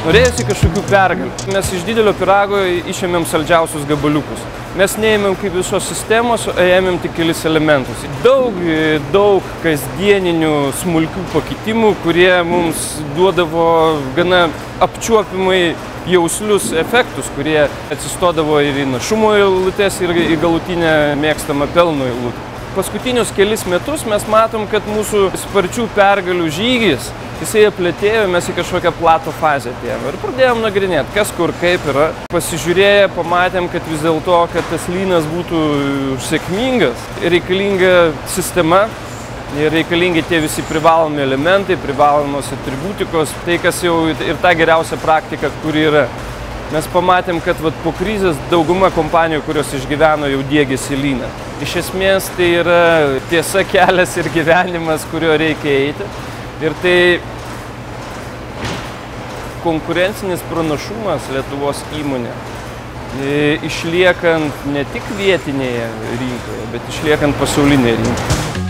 Norėjusi kažkokių pergalių. Mes iš didelio pyrago išėmėm saldžiausius gabaliukus. Mes neėmėm kaip visos sistemos, o ėmėm tik kelis elementus. Daug kasdieninių smulkių pakitimų, kurie mums duodavo gana apčiuopimai jauslius efektus, kurie atsistodavo ir į našumo eilutes, ir į galutinę mėgstamą pelno eilutę. Paskutinius kelis metus mes matom, kad mūsų sparčių pergalių žygis, jisai aplėtėjo, mes į kažkokią platų fazę atėjome ir pradėjom nagrinėti, kas kur kaip yra. Pasižiūrėję, pamatėm, kad vis dėlto, kad tas lynas būtų sėkmingas, reikalinga sistema, reikalingi tie visi privalomi elementai, privalomos atributikos, tai kas jau ir ta geriausia praktika, kuri yra. Mes pamatėm, kad po krizės dauguma kompanijų, kurios išgyveno, jau diegėsi lyną. Iš esmės tai yra tiesa, kelias ir gyvenimas, kurio reikia eiti. Ir tai konkurencinis pranašumas Lietuvos įmonė, išliekant ne tik vietinėje rinkoje, bet išliekant pasaulinėje rinkoje.